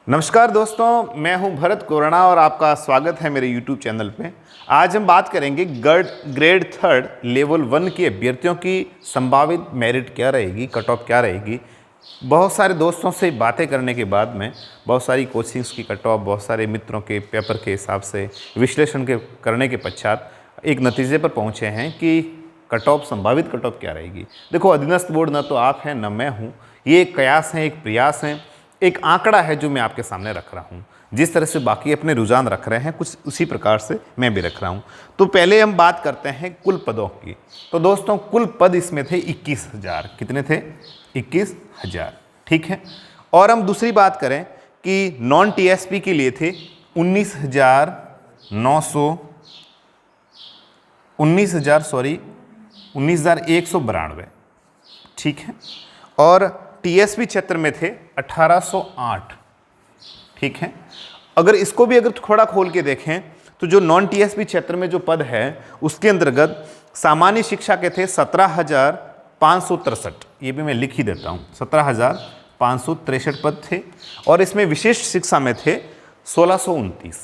नमस्कार दोस्तों, मैं हूं भरत कोराना और आपका स्वागत है मेरे YouTube चैनल पे। आज हम बात करेंगे ग्रेड थर्ड लेवल 1 के अभ्यर्थियों की संभावित मेरिट क्या रहेगी, कट ऑफ क्या रहेगी। बहुत सारे दोस्तों से बातें करने के बाद में बहुत सारी कोचिंग्स की कट ऑफ, बहुत सारे मित्रों के पेपर के हिसाब से विश्लेषण करने के पश्चात एक नतीजे पर पहुँचे हैं कि कट ऑफ, संभावित कट ऑफ क्या रहेगी। देखो, अधीनस्थ बोर्ड ना तो आप हैं, न मैं हूँ। ये एक कयास है, एक प्रयास है, एक आंकड़ा है जो मैं आपके सामने रख रहा हूँ। जिस तरह से बाकी अपने रुझान रख रहे हैं, कुछ उसी प्रकार से मैं भी रख रहा हूँ। तो पहले हम बात करते हैं कुल पदों की। तो दोस्तों, कुल पद इसमें थे 21,000। कितने थे? 21,000। ठीक है। और हम दूसरी बात करें कि नॉन टीएसपी के लिए थे 19,192। ठीक है। और टीएसपी क्षेत्र में थे 1808। ठीक है। अगर इसको भी थोड़ा खोल के देखें तो जो नॉन टीएसपी क्षेत्र में जो पद है उसके अंतर्गत सामान्य शिक्षा के थे 17,563। ये भी मैं लिख ही देता हूँ, 17,563 पद थे। और इसमें विशेष शिक्षा में थे 1629।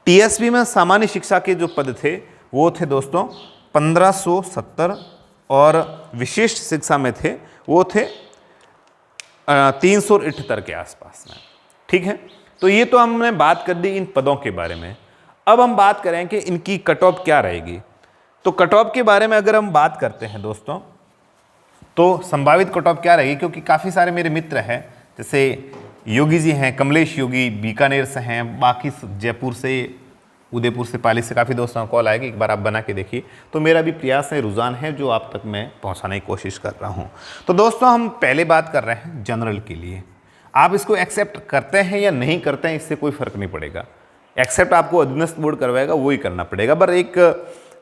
टीएसपी में सामान्य शिक्षा के जो पद थे वो थे दोस्तों 1570 और विशिष्ट शिक्षा में थे वो थे 378 के आसपास में। ठीक है। तो ये तो हमने बात कर दी इन पदों के बारे में। अब हम बात करें कि इनकी कट ऑफ क्या रहेगी। तो कट ऑफ के बारे में अगर हम बात करते हैं दोस्तों, तो संभावित कट ऑफ क्या रहेगी, क्योंकि काफ़ी सारे मेरे मित्र हैं, जैसे योगी जी हैं, कमलेश योगी बीकानेर से हैं, बाकी जयपुर से, उदयपुर से, पाली से काफ़ी दोस्तों का कॉल आएगा। एक बार आप बना के देखिए। तो मेरा भी प्रयास है, रुझान है जो आप तक मैं पहुंचाने की कोशिश कर रहा हूं। तो दोस्तों, हम पहले बात कर रहे हैं जनरल के लिए। आप इसको एक्सेप्ट करते हैं या नहीं करते हैं, इससे कोई फर्क नहीं पड़ेगा। एक्सेप्ट आपको अधीनस्थ बोर्ड करवाएगा, वो ही करना पड़ेगा। पर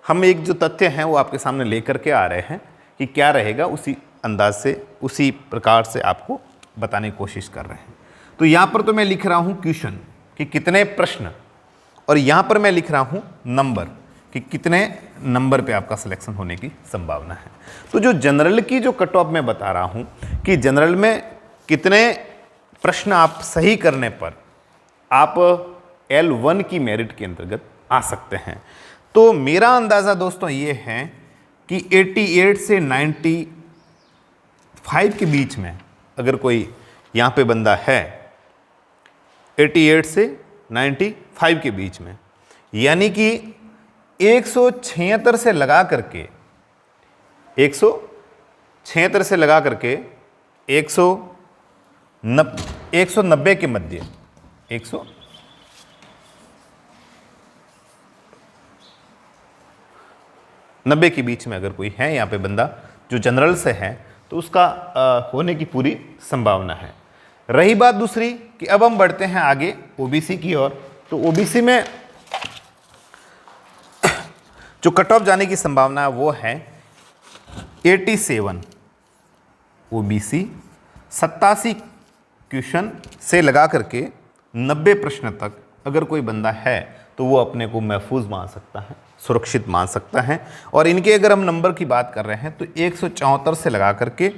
हम एक जो तथ्य हैं वो आपके सामने लेकर के आ रहे हैं कि क्या रहेगा, उसी अंदाज से, उसी प्रकार से आपको बताने की कोशिश कर रहे हैं। तो यहाँ पर तो मैं लिख रहा हूँ क्वेश्चन कि कितने प्रश्न, और यहाँ पर मैं लिख रहा हूँ नंबर कि कितने नंबर पे आपका सिलेक्शन होने की संभावना है। तो जो जनरल की जो कट ऑफ मैं बता रहा हूँ कि जनरल में कितने प्रश्न आप सही करने पर आप L1 की मेरिट के अंतर्गत आ सकते हैं। तो मेरा अंदाज़ा दोस्तों ये है कि 88 से 95 के बीच में अगर कोई यहाँ पे बंदा है, 88 से 95 के बीच में, यानी कि 176 से लगा करके 176 से लगा करके 190 के मध्य, 190 के बीच में अगर कोई है यहाँ पे बंदा जो जनरल से है, तो उसका होने की पूरी संभावना है। रही बात दूसरी कि अब हम बढ़ते हैं आगे ओबीसी की ओर। तो ओबीसी में जो कट ऑफ जाने की संभावना है वो है 87। ओबीसी 87 क्वेश्चन से लगा करके 90 प्रश्न तक अगर कोई बंदा है तो वो अपने को महफूज मान सकता है, सुरक्षित मान सकता है। और इनके अगर हम नंबर की बात कर रहे हैं तो 174 से लगा करके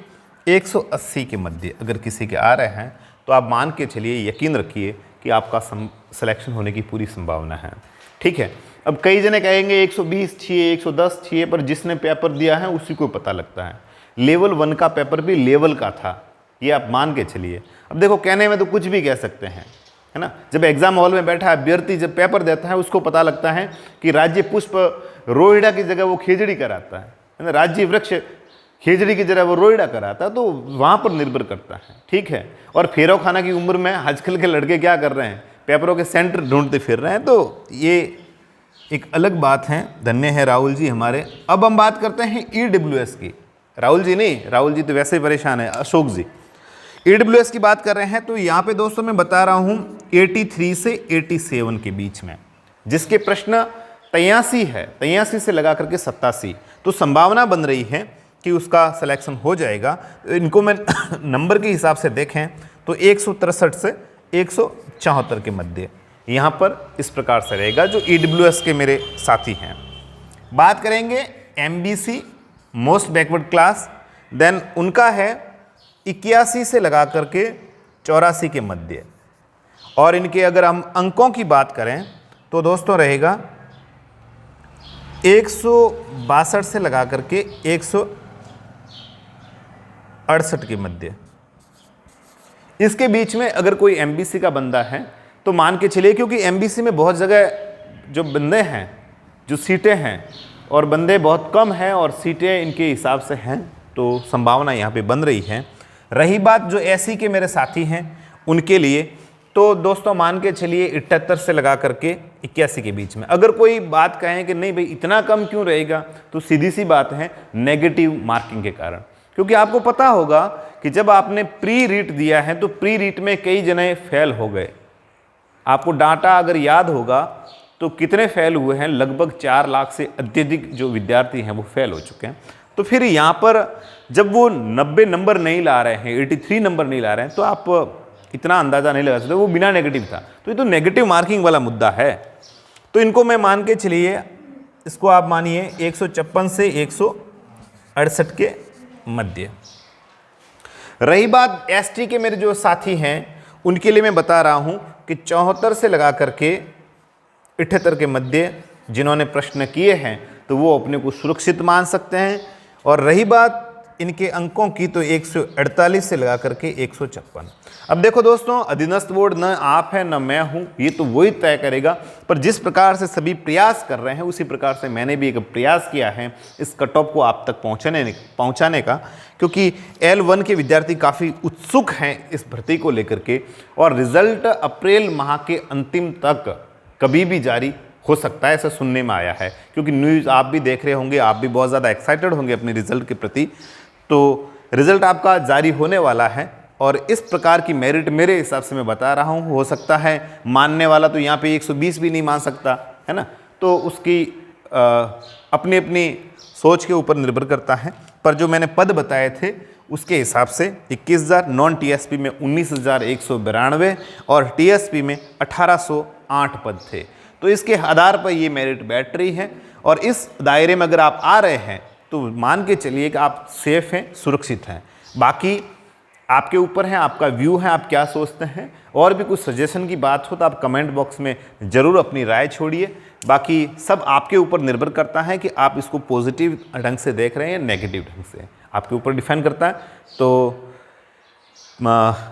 180 के मध्य अगर किसी के आ रहे हैं तो आप मान के चलिए, यकीन रखिए कि आपका सिलेक्शन होने की पूरी संभावना है। ठीक है। अब कई जने कहेंगे 120 चाहिए, 110 चाहिए, पर जिसने पेपर दिया है उसी को पता लगता है। लेवल 1 का पेपर भी लेवल का था, ये आप मान के चलिए। अब देखो, कहने में तो कुछ भी कह सकते हैं, है ना। जब एग्जाम हॉल में बैठा अभ्यर्थी जब पेपर देता है उसको पता लगता है कि राज्य पुष्प रोहिड़ा की जगह वो खेजड़ी कराता है ना, राज्य वृक्ष खेजड़ी की जगह वो रोहिड़ा कराता है, तो वहाँ पर निर्भर करता है। ठीक है। और फेरो खाना की उम्र में आजकल के लड़के क्या कर रहे हैं, पेपरों के सेंटर ढूंढते फिर रहे हैं। तो ये एक अलग बात है। धन्य है राहुल जी हमारे। अब हम बात करते हैं ईडब्ल्यूएस की। राहुल जी नहीं, राहुल जी तो वैसे ही परेशान है, अशोक जी। ईडब्ल्यूएस की बात कर रहे हैं तो यहाँ पे दोस्तों मैं बता रहा हूँ 83 से 87 के बीच में, जिसके प्रश्न 83 है, 83 से लगा करके 87, तो संभावना बन रही है कि उसका सिलेक्शन हो जाएगा। इनको मैं नंबर के हिसाब से देखें तो 163 से 174 के मध्य यहाँ पर इस प्रकार से रहेगा जो ईडब्ल्यूएस के मेरे साथी हैं। बात करेंगे MBC most backward class, then उनका है 81 से लगा करके 84 के मध्य। और इनके अगर हम अंकों की बात करें तो दोस्तों रहेगा 162 से लगा करके 168 के मध्य। इसके बीच में अगर कोई एमबीसी का बंदा है तो मान के चलिए, क्योंकि एमबीसी में बहुत जगह जो बंदे हैं, जो सीटें हैं और बंदे बहुत कम हैं और सीटें इनके हिसाब से हैं, तो संभावना यहाँ पे बन रही है। रही बात जो एससी के मेरे साथी हैं उनके लिए, तो दोस्तों मान के चलिए 78 से लगा करके 81 के बीच में। अगर कोई बात कहें कि नहीं भाई इतना कम क्यों रहेगा, तो सीधी सी बात है नेगेटिव मार्किंग के कारण। क्योंकि आपको पता होगा कि जब आपने प्री रीट दिया है तो प्री रीट में कई जने फेल हो गए। आपको डाटा अगर याद होगा तो कितने फेल हुए हैं, लगभग 4 लाख से अत्यधिक जो विद्यार्थी हैं वो फेल हो चुके हैं। तो फिर यहाँ पर जब वो 90 नंबर नहीं ला रहे हैं, 83 नंबर नहीं ला रहे हैं, तो आप इतना अंदाज़ा नहीं लगा सकते वो बिना नेगेटिव था। तो ये तो नेगेटिव मार्किंग वाला मुद्दा है। तो इनको मैं मान के चलिए, इसको आप मानिए 156 से 168 के मध्य। रही बात एसटी के मेरे जो साथी हैं उनके लिए मैं बता रहा हूँ कि 74 से लगा करके 78 के मध्य जिन्होंने प्रश्न किए हैं तो वो अपने को सुरक्षित मान सकते हैं। और रही बात इनके अंकों की तो 148 से लगा करके 156। अब देखो दोस्तों, अधीनस्थ बोर्ड न आप है न मैं हूँ, ये तो वही तय करेगा। पर जिस प्रकार से सभी प्रयास कर रहे हैं उसी प्रकार से मैंने भी एक प्रयास किया है इस कट ऑफ को आप तक पहुँचाने का, क्योंकि L1 के विद्यार्थी काफ़ी उत्सुक हैं इस भर्ती को लेकर के। और रिजल्ट अप्रैल माह के अंतिम तक कभी भी जारी हो सकता है, ऐसा सुनने में आया है। क्योंकि न्यूज़ आप भी देख रहे होंगे, आप भी बहुत ज़्यादा एक्साइटेड होंगे अपने रिजल्ट के प्रति। तो रिजल्ट आपका जारी होने वाला है और इस प्रकार की मेरिट मेरे हिसाब से मैं बता रहा हूँ। हो सकता है मानने वाला तो यहाँ पे 120 भी नहीं मान सकता है ना, तो उसकी अपनी अपनी सोच के ऊपर निर्भर करता है। पर जो मैंने पद बताए थे उसके हिसाब से 21,000, नॉन टीएसपी में 19,192 और टीएसपी में 1,808 पद थे। तो इसके आधार पर ये मेरिट बैठ रही है। और इस दायरे में अगर आप आ रहे हैं तो मान के चलिए कि आप सेफ हैं, सुरक्षित हैं। बाकी आपके ऊपर है, आपका व्यू है, आप क्या सोचते हैं। और भी कुछ सजेशन की बात हो तो आप कमेंट बॉक्स में ज़रूर अपनी राय छोड़िए। बाकी सब आपके ऊपर निर्भर करता है कि आप इसको पॉजिटिव ढंग से देख रहे हैं या नेगेटिव ढंग से, आपके ऊपर डिपेंड करता है। तो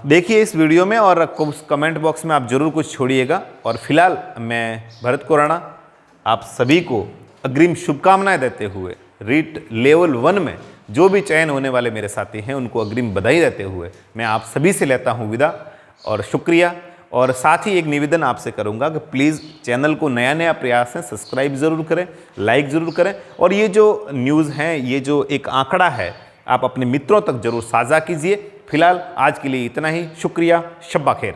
देखिए इस वीडियो में और कमेंट बॉक्स में आप ज़रूर कुछ छोड़िएगा। और फिलहाल मैं भरत कोराना आप सभी को अग्रिम शुभकामनाएं देते हुए रीट लेवल 1 में जो भी चयन होने वाले मेरे साथी हैं उनको अग्रिम बधाई देते हुए मैं आप सभी से लेता हूं विदा और शुक्रिया। और साथ ही एक निवेदन आपसे करूंगा कि प्लीज़ चैनल को नया प्रयास है, सब्सक्राइब ज़रूर करें, लाइक ज़रूर करें। और ये जो न्यूज़ हैं, ये जो एक आंकड़ा है, आप अपने मित्रों तक ज़रूर साझा कीजिए। फिलहाल आज के लिए इतना ही। शुक्रिया, शब्बा खैर।